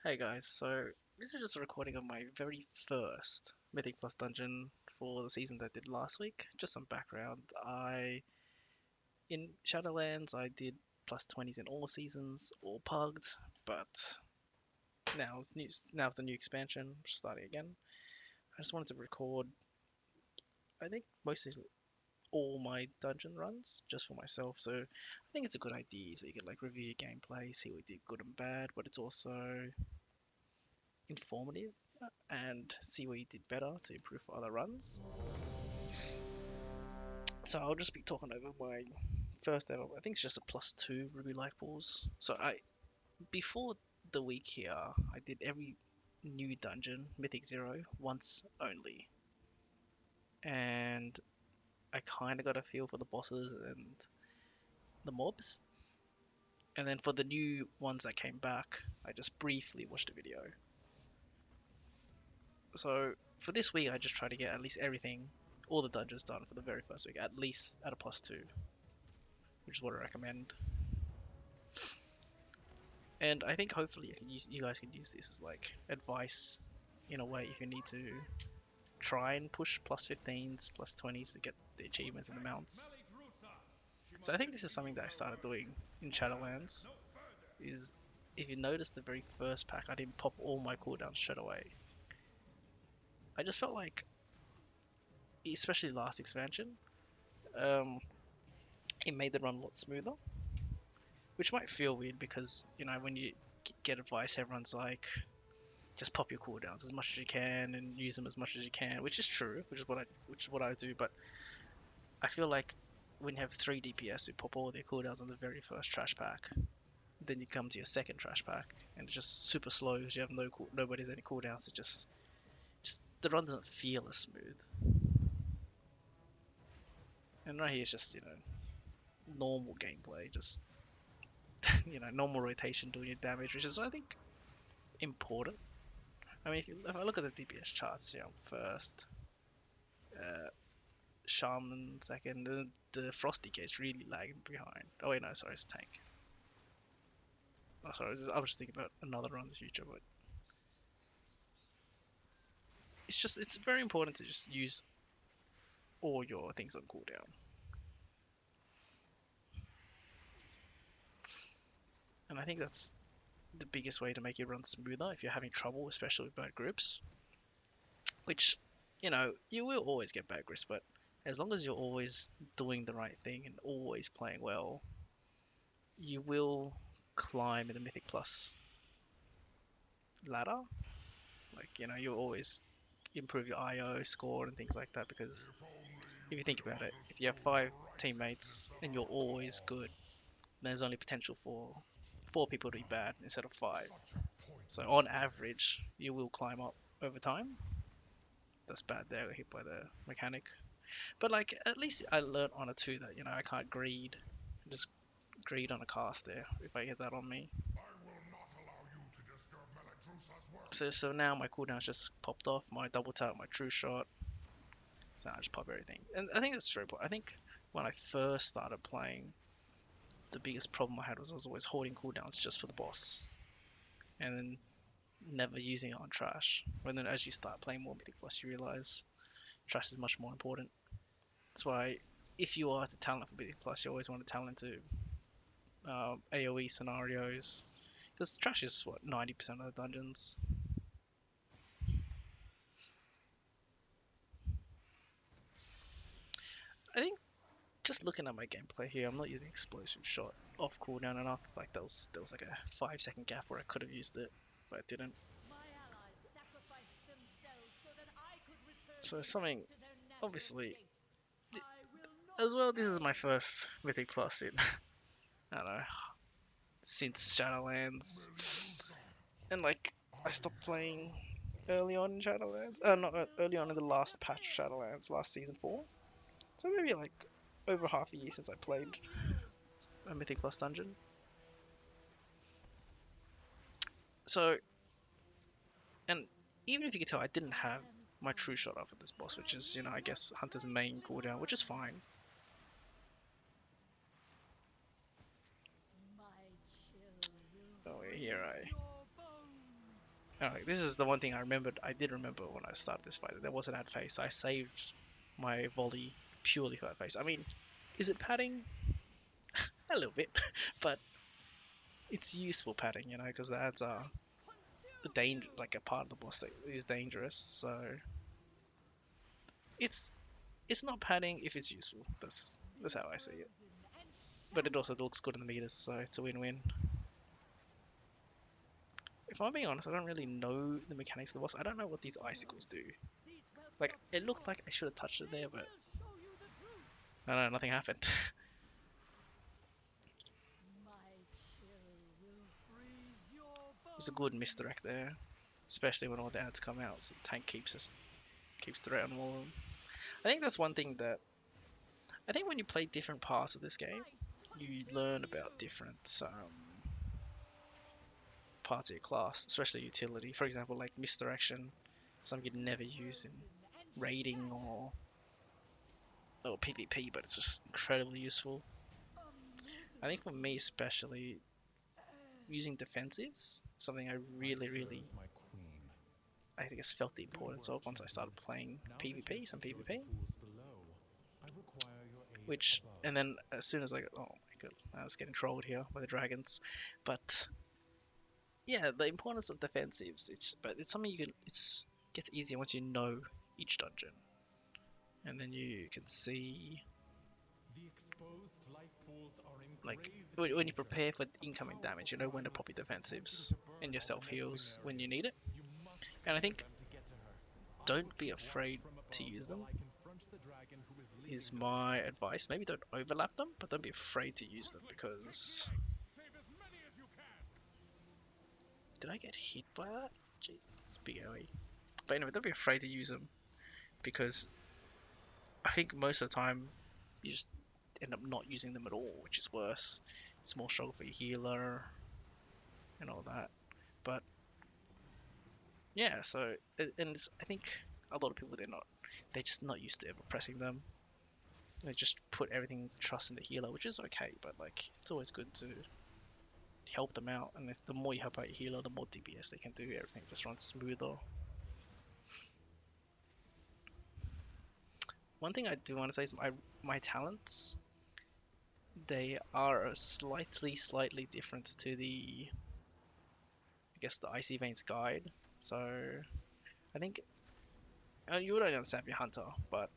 Hey guys, so this is just a recording of my very first Mythic Plus dungeon for the season that I did last week. Just some background. In Shadowlands I did plus 20s in all seasons, all pugged, but now with the new expansion, starting again. I just wanted to record I think mostly all my dungeon runs just for myself. So I think it's a good idea so you can like review your gameplay, see what you did good and bad, but it's also informative and see where you did better to improve for other runs. So I'll just be talking over my first ever. I think it's just a +2 Ruby Life Balls. So before the week here, I did every new dungeon, Mythic Zero, once only, and I kind of got a feel for the bosses and the mobs. And then for the new ones that came back, I just briefly watched a video. So for this week, I just try to get at least everything, all the dungeons done for the very first week, at least at a +2, which is what I recommend. And I think hopefully you guys can use this as like advice in a way if you need to try and push +15s, +20s to get the achievements and the mounts. So I think this is something that I started doing in Shadowlands. Is if you notice the very first pack, I didn't pop all my cooldowns straight away. I just felt like, especially last expansion, um, it made the run a lot smoother. Which might feel weird because when you get advice, everyone's like, just pop your cooldowns as much as you can and use them as much as you can, which is true, which is what I do. But I feel like when you have 3 DPS who pop all their cooldowns on the very first trash pack, then you come to your second trash pack and it's just super slow because you have nobody's any cooldowns. It just the run doesn't feel as smooth. And right here it's just normal gameplay, just normal rotation doing your damage, which is I think important. I mean, if I look at the DPS charts, first, uh, Shaman second, the Frosty case really lagging behind. Oh wait, no, sorry, it's Tank. Oh, sorry, I was just thinking about another run in the future, but it's very important to just use all your things on cooldown. And I think that's the biggest way to make your run smoother if you're having trouble, especially with bad grips. Which, you will always get bad grips, but as long as you're always doing the right thing and always playing well, you will climb in the Mythic Plus ladder. Like, you'll always improve your IO score and things like that because if you think about it, if you have 5 teammates and you're always good, there's only potential for 4 people to be bad instead of 5. So on average, you will climb up over time. That's bad there, hit by the mechanic. But like, at least I learned on it too that I can't greed, just greed on a cast there if I get that on me. So now my cooldown's just popped off. My double tap, my true shot. So I just pop everything, and I think that's very important. I think when I first started playing, the biggest problem I had was I was always holding cooldowns just for the boss, and then never using it on trash. But then as you start playing more Mythic Plus, you realize trash is much more important. That's why if you are to talent for Mythic Plus, you always want to talent into AOE scenarios, because trash is what 90% of the dungeons. I think just looking at my gameplay here, I'm not using explosive shot off cooldown enough. Like there was like a 5 second gap where I could have used it, but I didn't. So it's something, obviously, as well. This is my first Mythic Plus in I don't know since Shadowlands, and like I stopped playing early on in Shadowlands. Not early on in the last patch of Shadowlands, last season 4. So maybe like over half a year since I played a Mythic Plus dungeon. So, and even if you could tell, I didn't have my true shot off at this boss, which is, I guess Hunter's main cooldown, which is fine. Oh, here I This is the one thing I remembered. I did remember when I started this fight. There was an ad phase. I saved my volley purely for that phase. I mean, is it padding? A little bit, but it's useful padding, because the ads are like a part of the boss that is dangerous. So it's it's not padding if it's useful. That's how I see it. But it also looks good in the meters, so it's a win-win. If I'm being honest, I don't really know the mechanics of the boss. I don't know what these icicles do. Like, it looked like I should have touched it there, but I don't know, nothing happened. There's a good misdirect there, especially when all the ads come out, so the tank keeps threatening all of them. I think that's one thing that I think when you play different parts of this game, you learn about different parts of your class, especially utility. For example, like misdirection, something you'd never use in raiding or PvP, but it's just incredibly useful. I think for me especially, using defensives, something I really, I think it's felt the importance of once I started playing PvP, some PvP. And then as soon as oh my god, I was getting trolled here by the dragons. But yeah, the importance of defensives, but it's something it gets easier once you know each dungeon. And then you can see, like, when you prepare for incoming damage, you know when to pop your defensives and your self heals when you need it. And I think don't be afraid to use them is my advice. Maybe don't overlap them, but don't be afraid to use them because... Did I get hit by that? Jeez, it's a big AoE. But anyway, don't be afraid to use them because I think most of the time you just end up not using them at all, which is worse. It's more struggle for your healer and all that. But yeah, so I think a lot of people they're just not used to ever pressing them. They just put everything trust in the healer, which is okay, but like it's always good to help them out. And the more you help out your healer, the more DPS they can do. Everything just runs smoother. One thing I do want to say is my talents, they are slightly different to the the Icy Veins guide. So I think you would only understand if you're Hunter, but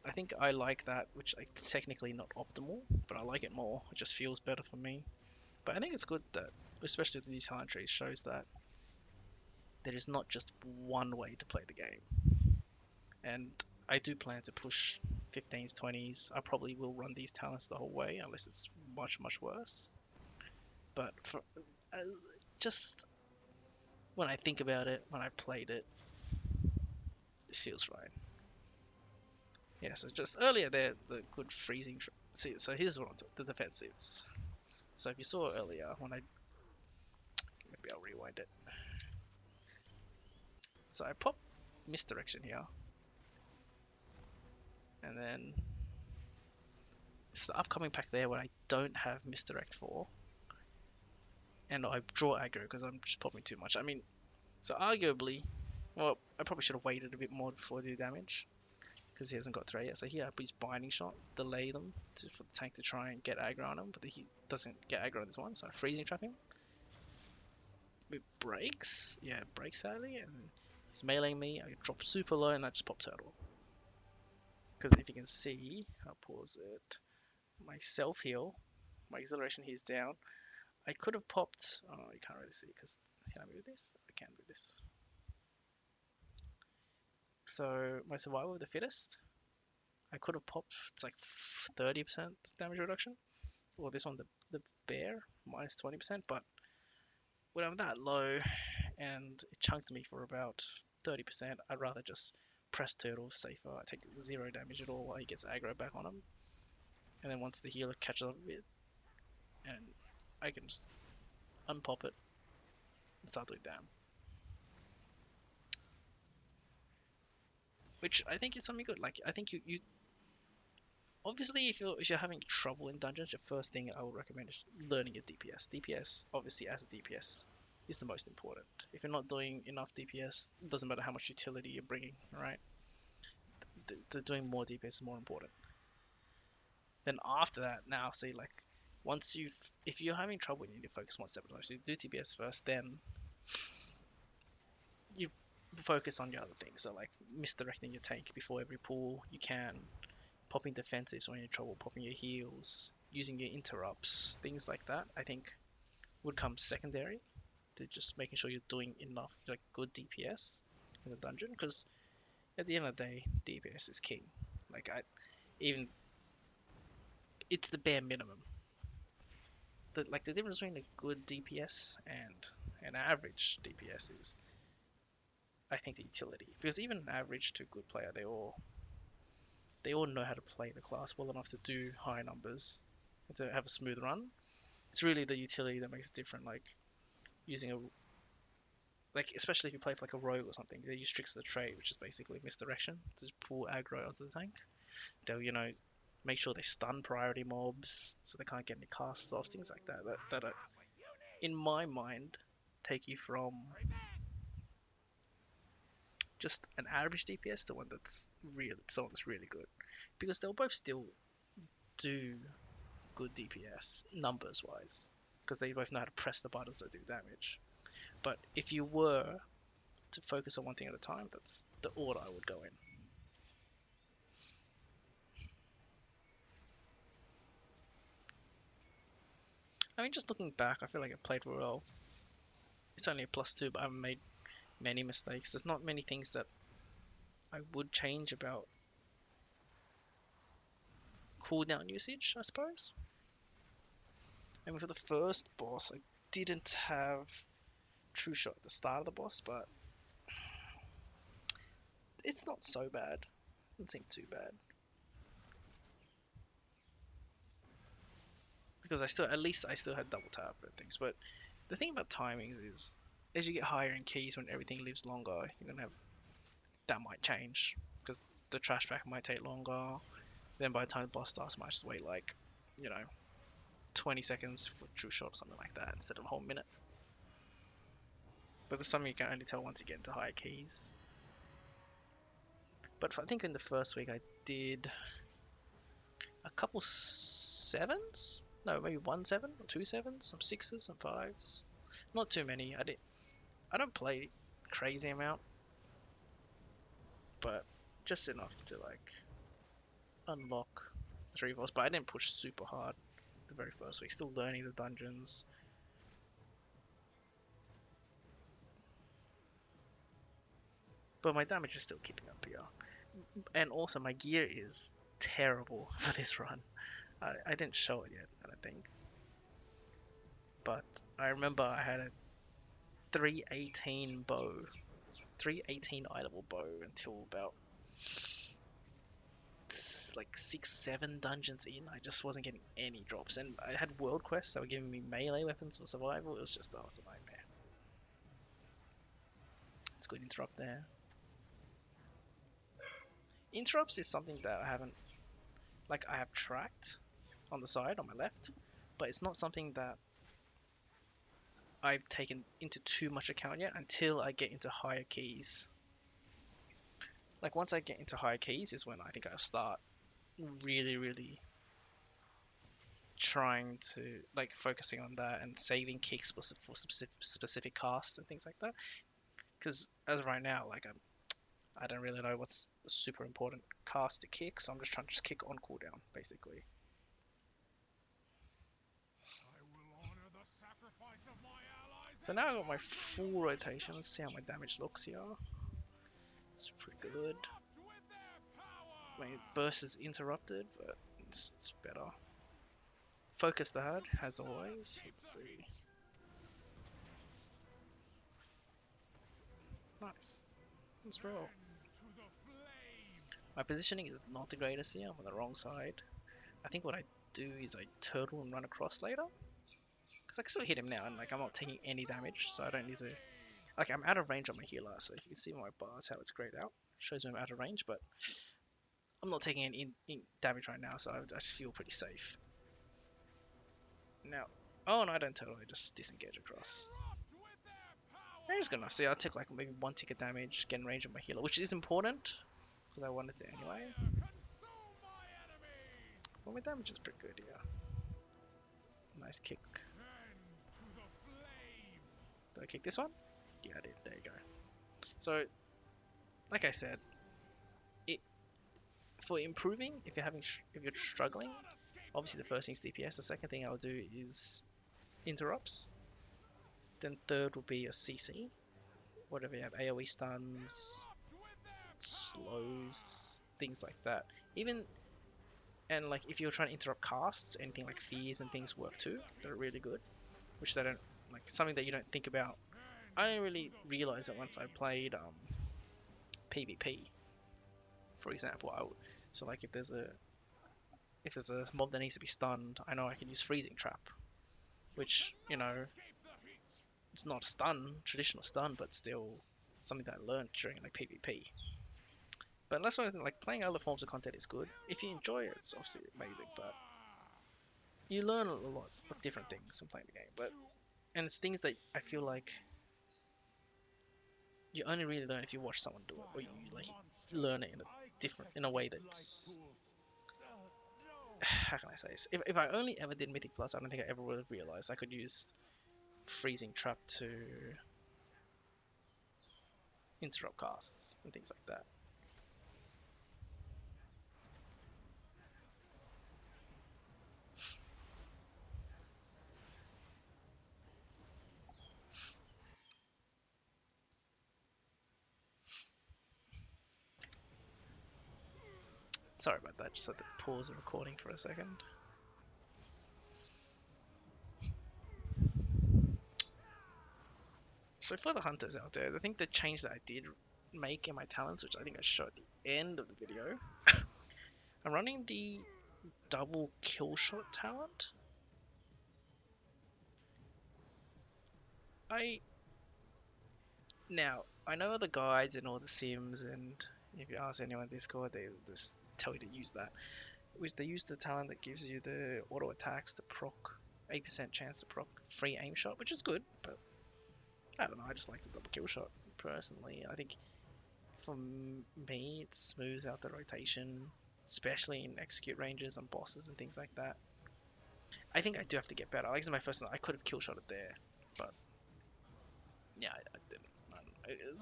I think I like that, which like technically not optimal, but I like it more. It just feels better for me. But I think it's good that, especially with these talent trees, shows that there is not just one way to play the game. And I do plan to push 15s, 20s. I probably will run these talents the whole way, unless it's much worse. But just when I think about it, when I played it, it feels right. Yeah, so just earlier there, the good freezing. See, so here's what I'm talking, the defensives. So if you saw earlier, maybe I'll rewind it. So I pop misdirection here, and then it's the upcoming pack there where I don't have misdirect for, and I draw aggro because I'm just popping too much. I mean, so arguably, well, I probably should have waited a bit more before the damage because he hasn't got threat yet. So here I put his binding shot, delay them for the tank to try and get aggro on him, but he doesn't get aggro on this one, so I freezing trap him. It breaks, yeah, it breaks sadly, and he's meleeing me. I drop super low and I just pop turtle. Because if you can see, I'll pause it. My self heal, my acceleration he's down. I could have popped. Oh, you can't really see because can I move this? I can move this. So my survival of the fittest, I could have popped. It's like 30% damage reduction. Or this one, the bear, minus 20%. But when I'm that low and it chunked me for about 30%, I'd rather just press turtle safer. I take 0 damage at all while he gets aggro back on him. And then once the healer catches up a bit, and I can just unpop it and start doing damage. Which I think is something good. Like I think you obviously if you're having trouble in dungeons, the first thing I would recommend is learning your DPS. DPS obviously as a DPS is the most important. If you're not doing enough DPS, it doesn't matter how much utility you're bringing, right? The doing more DPS is more important. Then after that, now see like once if you're having trouble, you need to focus one step at a time. So you do TPS first, then you focus on your other things. So like misdirecting your tank before every pull you can, popping defensives when you're in trouble, popping your heals, using your interrupts, things like that. I think would come secondary to just making sure you're doing enough like good DPS in the dungeon. Because at the end of the day, DPS is king. Like I even it's the bare minimum. The difference between a good DPS and an average DPS is, I think, the utility. Because even an average to good player, they all know how to play the class well enough to do high numbers and to have a smooth run. It's really the utility that makes it different. Like using a like especially if you play for like a rogue or something, they use tricks of the trade, which is basically misdirection to pull aggro onto the tank. They'll make sure they stun priority mobs so they can't get any casts off, things like that. That are, in my mind, take you from just an average DPS to one that's someone that's really good, because they'll both still do good DPS numbers wise, because they both know how to press the buttons that do damage. But if you were to focus on one thing at a time, that's the order I would go in. I mean, just looking back, I feel like I played well. It's only a +2, but I haven't made many mistakes. There's not many things that I would change about cooldown usage, I suppose. I mean, for the first boss, I didn't have True Shot at the start of the boss, but it's not so bad. It doesn't seem too bad. Because I still had double tap and things. But the thing about timings is, as you get higher in keys, when everything lives longer, you're gonna have that might change because the trash pack might take longer. Then by the time the boss starts, I might just wait like, you know, 20 seconds for True Shot or something like that instead of a whole minute. But there's something you can only tell once you get into higher keys. But I think in the first week I did a couple sevens. No, maybe 1 7 or 2 7s, some 6s, some 5s. Not too many. I don't play crazy amount, but just enough to like unlock 3 But I didn't push super hard the very first week. Still learning the dungeons. But my damage is still keeping up here. And also my gear is terrible for this run. I didn't show it yet, I don't think. But I remember I had a 318 bow. 318 eye level bow until about like 6-7 dungeons in. I just wasn't getting any drops, and I had world quests that were giving me melee weapons for survival. It was just a nightmare. It's good interrupt there. Interrupts is something that I haven't, like, I have tracked on the side on my left, but it's not something that I've taken into too much account yet until I get into higher keys. Like once I get into higher keys is when I think I'll start really trying to like focusing on that and saving kicks for specific casts and things like that. Because as of right now, like I don't really know what's a super important cast to kick, so I'm just trying to just kick on cooldown basically. So now I've got my full rotation. Let's see how my damage looks here. It's pretty good. My burst is interrupted, but it's better. Focus that, as always. Let's see. Nice. Let's roll. My positioning is not the greatest here. I'm on the wrong side. I think what I do is I turtle and run across later. Because I can still hit him now, and like I'm not taking any damage, so I don't need to. Like I'm out of range on my healer, so if you can see my bars how it's grayed out, shows me I'm out of range, but I'm not taking any damage right now, so I just feel pretty safe. Now, oh no, I don't turtle, I just disengage across. It's good enough. See, I'll take like maybe 1 ticket damage, get in range of my healer, which is important because I wanted to anyway. Well, my damage is pretty good, yeah. Nice kick. Did I kick this one? Yeah, I did. There you go. So, like I said, it for improving, if you're struggling, obviously the first thing is DPS. The second thing I'll do is interrupts. Then third will be a CC. Whatever you have, AoE stuns, slows, things like that. Even and like if you're trying to interrupt casts, anything like fears and things work too. They're really good, which they don't like something that you don't think about. I didn't really realize that once I played PvP, for example. So like if there's a mob that needs to be stunned, I know I can use freezing trap, which it's not a stun, traditional stun, but still something that I learned during like PvP. But that's why like playing other forms of content is good. If you enjoy it, it's obviously amazing. But you learn a lot of different things from playing the game. And it's things that I feel like you only really learn if you watch someone do it, or you like learn it in a way that's how can I say this? If I only ever did Mythic Plus, I don't think I ever would have realized I could use freezing trap to interrupt casts and things like that. Sorry about that, just had to pause the recording for a second. So for the hunters out there, I think the change that I did make in my talents, which I think I showed at the end of the video, I'm running the double kill shot talent. I know the guides and all the sims, and if you ask anyone in Discord, they just tell you to use that. Which they use the talent that gives you the auto attacks to proc 8% chance to proc free aim shot, which is good, but I don't know, I just like the double kill shot personally. I think for me it smooths out the rotation, especially in execute ranges and bosses and things like that. I think I do have to get better. Like, this is my first time. I could have kill shot it there, but yeah, I didn't. I don't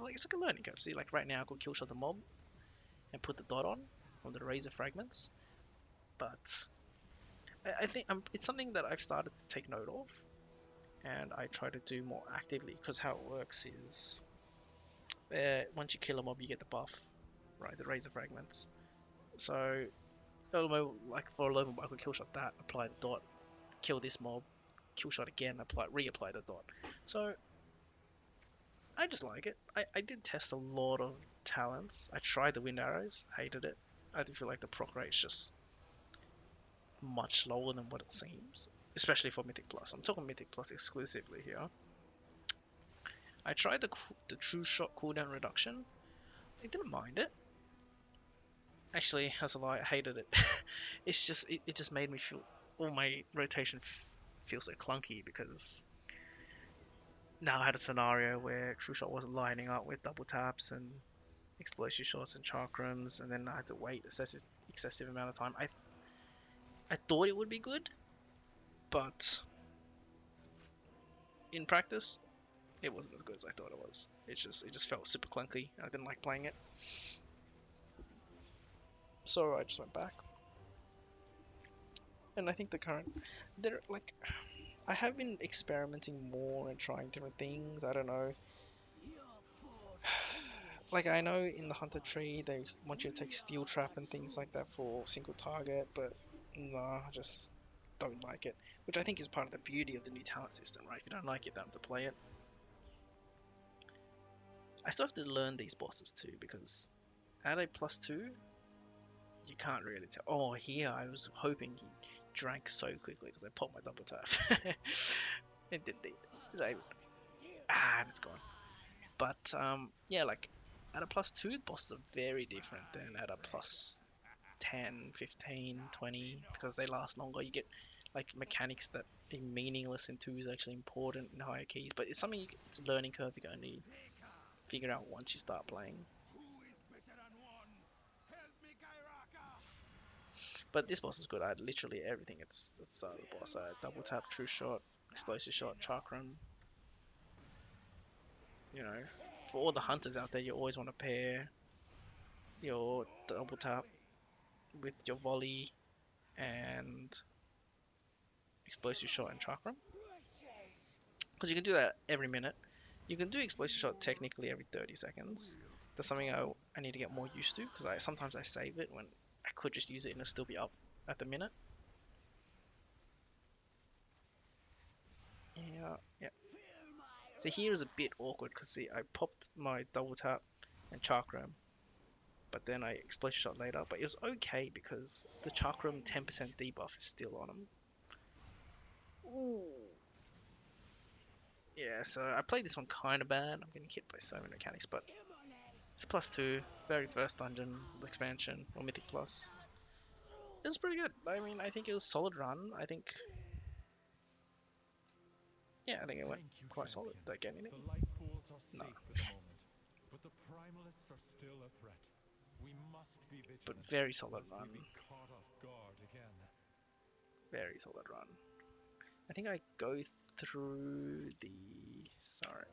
know. It's like a learning curve. See, like right now I could kill shot the mob and put the dot on the razor fragments, but I think it's something that I've started to take note of, and I try to do more actively, because how it works is once you kill a mob, you get the buff, right? The razor fragments. So, like for a low mob, I could kill shot that, apply the dot, kill this mob, kill shot again, reapply the dot. So, I just like it. I did test a lot of talents. I tried the wind arrows, hated it. I feel like the proc rate is just much lower than what it seems, especially for Mythic Plus. I'm talking Mythic Plus exclusively here. I tried the true shot cooldown reduction. I didn't mind it. Actually, as a lie, I hated it. It's just it just made me feel all my rotation feel so clunky, because now I had a scenario where true shot wasn't lining up with double taps and explosive shots and chakrams, and then I had to wait excessive amount of time. I thought it would be good, but in practice, it wasn't as good as I thought it was. It just felt super clunky. I didn't like playing it, so I just went back. And I think they're like, I have been experimenting more and trying different things. I don't know. Like, I know in the Hunter tree they want you to take Steel Trap and things like that for single target, but nah, I just don't like it. Which I think is part of the beauty of the new talent system, right? If you don't like it, don't have to play it. I still have to learn these bosses too, because at a +2, you can't really tell. Oh, here I was hoping he drank so quickly because I popped my double tap. It didn't. Like, and it's gone. But yeah, like at a +2, the bosses are very different than at a +10, 15, 20, because they last longer. You get like mechanics that being meaningless in 2 is actually important in higher keys, but it's something it's a learning curve you can only figure out once you start playing. But this boss is good. I had literally everything at the start of the boss. I had double tap, true shot, explosive shot, chakram. You know, for all the hunters out there, you always want to pair your double tap with your volley and explosive shot and chakram, because you can do that every minute. You can do explosive shot technically every 30 seconds. That's something I need to get more used to, because sometimes I save it when I could just use it and it'll still be up at the minute. Yeah, yeah. So here is a bit awkward because see, I popped my double tap and chakram, but then I explosive shot later. But it was okay because the chakram 10% debuff is still on him. Ooh. Yeah, so I played this one kind of bad. I'm getting hit by so many mechanics, but it's a +2, very first dungeon expansion or Mythic Plus. It was pretty good. I mean, I think it was a solid run. I think, yeah, I think it went quite solid. Don't get anything. The life pools are No, safe for the moment, but the primalists are still a threat. We must be but vigilant, very solid lest run. we be caught off guard again. Very solid run. I think I go through the. Sorry.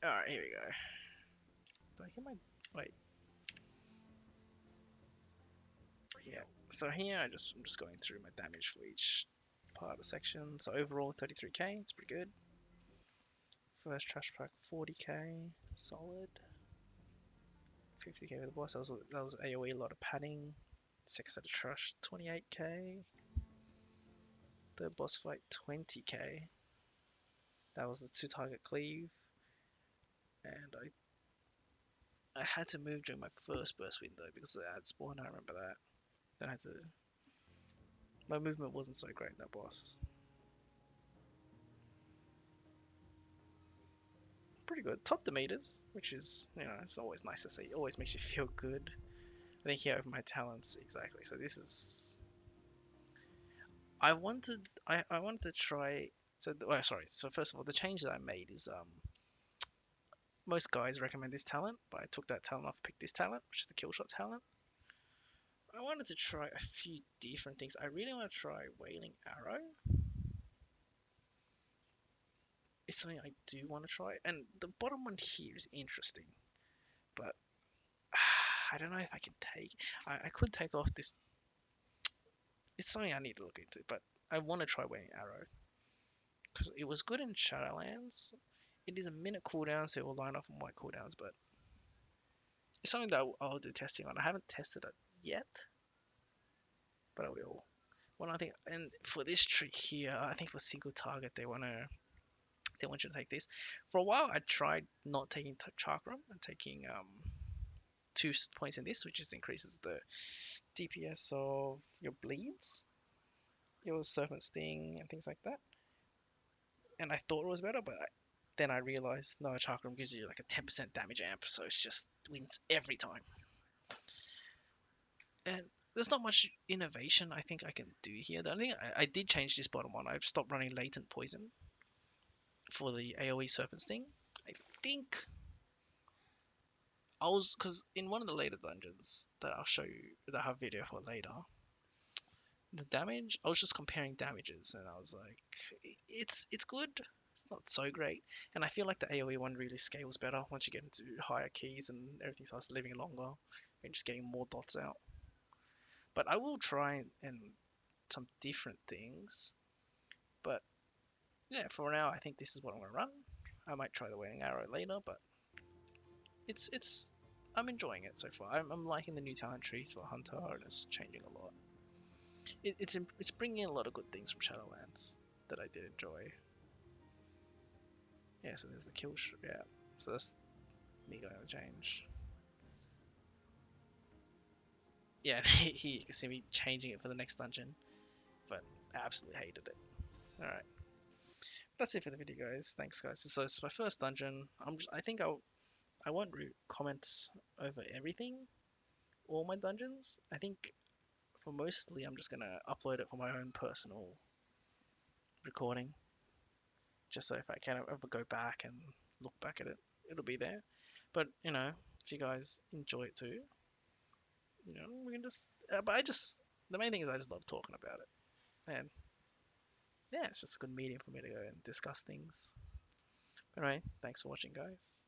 Alright, here we go. Did I hit my. Wait. Yeah. So here I'm just going through my damage for each part of the section. So overall 33k, it's pretty good. First trash pack 40k, solid. 50k with the boss. That was AoE, a lot of padding. Second set of trash 28k. Third boss fight 20k. That was the 2 target cleave. And I had to move during my first burst window because of the ad spawn. I remember that. Then I had to. My movement wasn't so great in that boss. Pretty good. Top the meters, which is, it's always nice to see. It always makes you feel good. I think here over my talents, exactly. So this is. I wanted to try. So, sorry. So first of all, the change that I made is most guys recommend this talent, but I took that talent off, picked this talent, which is the kill shot talent. I wanted to try a few different things. I really want to try Wailing Arrow. It's something I do want to try, and the bottom one here is interesting, but I don't know if I can take. I could take off this. It's something I need to look into, but I want to try Wailing Arrow because it was good in Shadowlands. It is a minute cooldown, so it will line up on white cooldowns, but it's something that I'll do testing on. I haven't tested it yet, but I will. One I think, and for this trick here, I think for single target they want you to take this. For a while, I tried not taking chakram and taking 2 points in this, which just increases the DPS of your bleeds, your serpent sting, and things like that. And I thought it was better, but then I realized no, chakram gives you like a 10% damage amp, so it's just wins every time. And there's not much innovation I think I can do here. The only thing I did change this bottom one. I stopped running latent poison for the AoE serpent sting. I think I was, because in one of the later dungeons that I'll show you, that I have video for later, the damage, I was just comparing damages and I was like, it's good. It's not so great. And I feel like the AoE one really scales better once you get into higher keys and everything starts living longer and just getting more dots out. But I will try and some different things. But yeah, for now I think this is what I'm gonna run. I might try the Wailing Arrow later, but it's I'm enjoying it so far. I'm liking the new talent trees for Hunter, and it's changing a lot. It's bringing in a lot of good things from Shadowlands that I did enjoy. Yeah, so there's the kill. Yeah, so that's me going to change. Yeah, here you can see me changing it for the next dungeon, but I absolutely hated it. All right, that's it for the video, guys. Thanks, guys. So it's my first dungeon. I think I won't comment over everything, all my dungeons. I think for mostly, I'm just gonna upload it for my own personal recording, just so if I can ever go back and look back at it, it'll be there. But if you guys enjoy it too, we can just. But the main thing is I just love talking about it, and yeah, it's just a good medium for me to go and discuss things. Anyway, thanks for watching, guys.